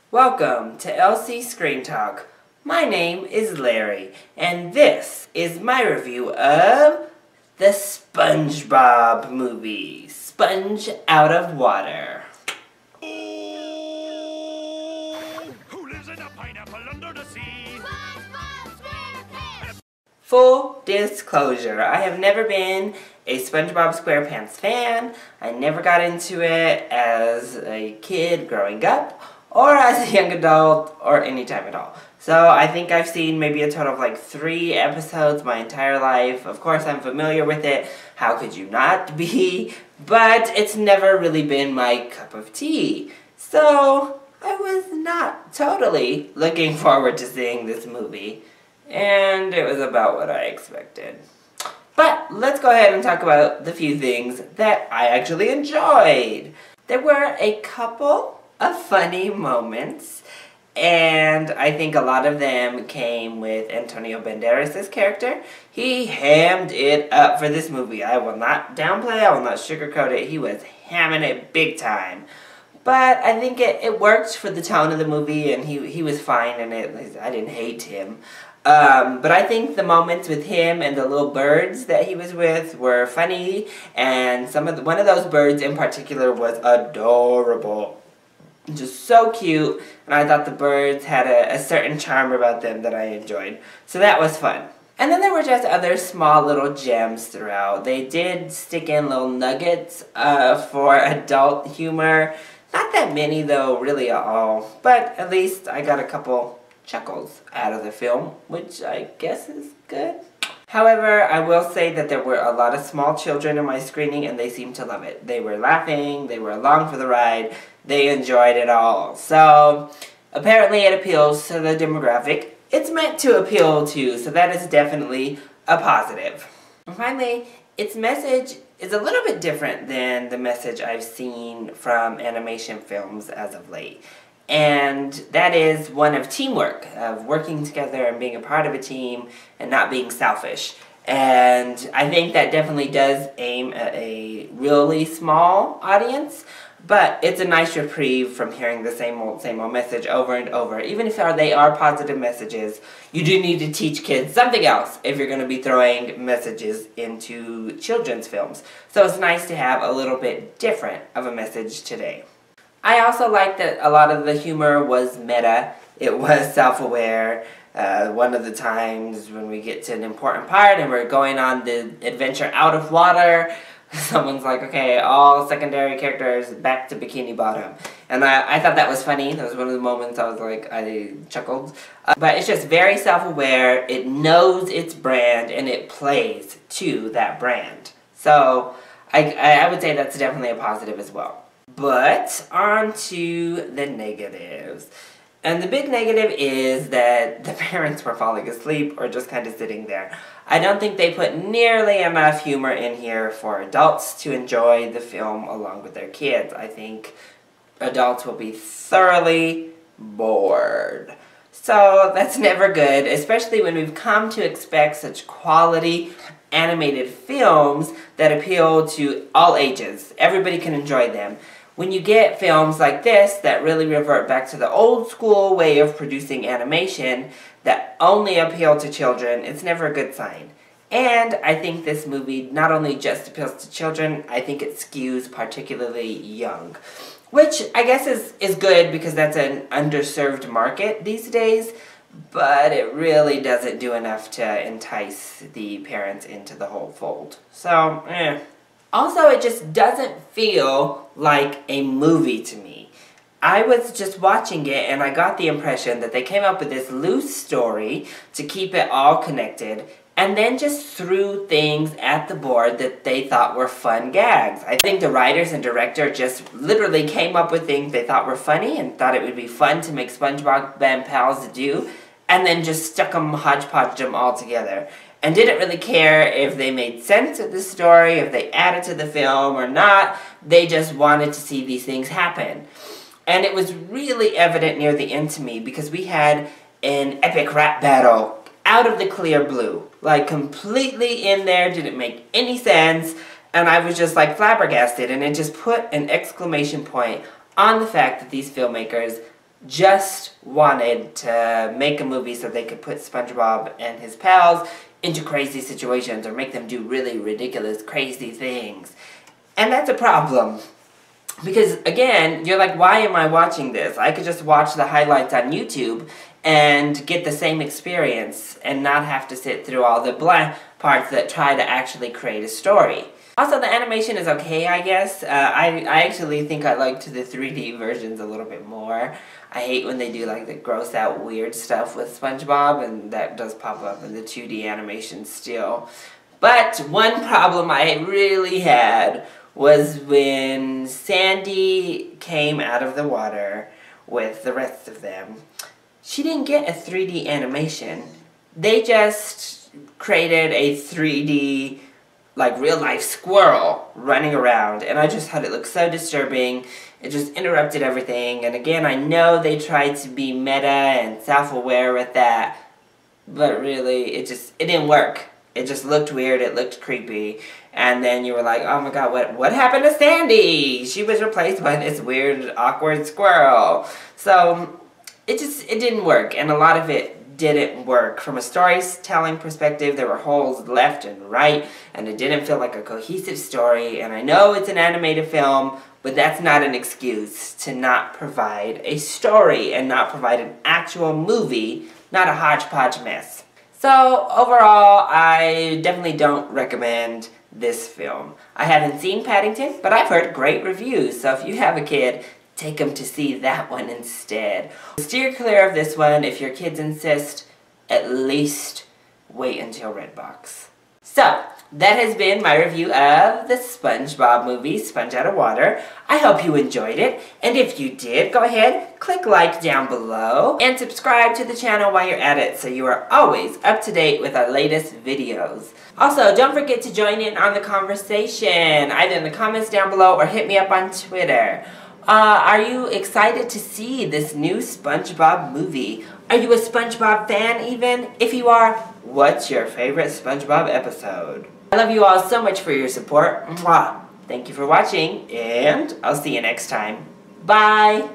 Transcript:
Welcome to LC Screen Talk. My name is Larry, and this is my review of the Spongebob Movie, Sponge Out of Water. Who lives in a pineapple under the sea? Full disclosure, I have never been a SpongeBob SquarePants fan. I never got into it as a kid growing up, or as a young adult, or any time at all. So I think I've seen maybe a total of like 3 episodes my entire life. Of course I'm familiar with it, how could you not be? But it's never really been my cup of tea. So I was not totally looking forward to seeing this movie. And it was about what I expected. But let's go ahead and talk about the few things that I actually enjoyed. There were a couple of funny moments, and I think a lot of them came with Antonio Banderas' character. He hammed it up for this movie. I will not downplay, I will not sugarcoat it. He was hamming it big time. But I think it worked for the tone of the movie, and he was fine in it. I didn't hate him. But I think the moments with him and the little birds that he was with were funny, and one of those birds in particular was adorable. Just so cute, and I thought the birds had a certain charm about them that I enjoyed. So that was fun. And then there were just other small little gems throughout. They did stick in little nuggets for adult humor. Not that many though, really at all. But at least I got a couple chuckles out of the film, which I guess is good. However, I will say that there were a lot of small children in my screening, and they seemed to love it. They were laughing, they were along for the ride, they enjoyed it all. So, apparently it appeals to the demographic it's meant to appeal to, so that is definitely a positive. And finally, its message is a little bit different than the message I've seen from animation films as of late. And that is one of teamwork, of working together and being a part of a team and not being selfish. And I think that definitely does aim at a really small audience, but it's a nice reprieve from hearing the same old message over and over. Even if they are positive messages, you do need to teach kids something else if you're going to be throwing messages into children's films. So it's nice to have a little bit different of a message today. I also like that a lot of the humor was meta. It was self-aware. One of the times when we get to an important part and we're going on the adventure out of water, someone's like, okay, all secondary characters back to Bikini Bottom. And I thought that was funny. That was one of the moments I was like, I chuckled. But it's just very self-aware. It knows its brand and it plays to that brand. So I would say that's definitely a positive as well. But on to the negatives. And the big negative is that the parents were falling asleep or just kind of sitting there. I don't think they put nearly enough humor in here for adults to enjoy the film along with their kids. I think adults will be thoroughly bored. So that's never good, especially when we've come to expect such quality animated films that appeal to all ages. Everybody can enjoy them. When you get films like this that really revert back to the old school way of producing animation that only appeal to children, it's never a good sign. And I think this movie not only just appeals to children, I think it skews particularly young. Which I guess is good because that's an underserved market these days, but it really doesn't do enough to entice the parents into the whole fold. So, Also, it just doesn't feel like a movie to me. I was just watching it and I got the impression that they came up with this loose story to keep it all connected and then just threw things at the board that they thought were fun gags. I think the writers and director just literally came up with things they thought were funny and thought it would be fun to make SpongeBob and pals do, and then just stuck them, hodgepodged them all together. And didn't really care if they made sense of the story, if they added to the film or not. They just wanted to see these things happen. And it was really evident near the end to me because we had an epic rap battle out of the clear blue. Like completely in there, didn't make any sense. And I was just like flabbergasted, and it just put an exclamation point on the fact that these filmmakers just wanted to make a movie so they could put SpongeBob and his pals into crazy situations or make them do really ridiculous, crazy things. And that's a problem. Because, again, you're like, why am I watching this? I could just watch the highlights on YouTube and get the same experience and not have to sit through all the blank parts that try to actually create a story. Also, the animation is okay, I guess. I actually think I liked the 3D versions a little bit more. I hate when they do like the gross out weird stuff with SpongeBob, and that does pop up in the 2D animation still. But one problem I really had was when Sandy came out of the water with the rest of them. She didn't get a 3D animation. They just created a 3D, like, real-life squirrel running around, and I just thought it looked so disturbing. It just interrupted everything, and again, I know they tried to be meta and self-aware with that, but really, it didn't work. It just looked weird, it looked creepy, and then you were like, oh my god, what happened to Sandy? She was replaced by this weird, awkward squirrel. So, it didn't work, and a lot of it didn't work. From a storytelling perspective, there were holes left and right, and it didn't feel like a cohesive story, and I know it's an animated film, but that's not an excuse to not provide a story and not provide an actual movie, not a hodgepodge mess. So, overall, I definitely don't recommend this film. I haven't seen Paddington, but I've heard great reviews, so if you have a kid, take them to see that one instead. Steer clear of this one. If your kids insist, at least wait until Redbox. So, that has been my review of the SpongeBob movie, Sponge Out of Water. I hope you enjoyed it, and if you did, go ahead, click like down below, and subscribe to the channel while you're at it so you are always up to date with our latest videos. Also, don't forget to join in on the conversation, either in the comments down below or hit me up on Twitter. Are you excited to see this new SpongeBob movie? Are you a SpongeBob fan even? If you are, what's your favorite SpongeBob episode? I love you all so much for your support. Mwah! Thank you for watching, and I'll see you next time. Bye!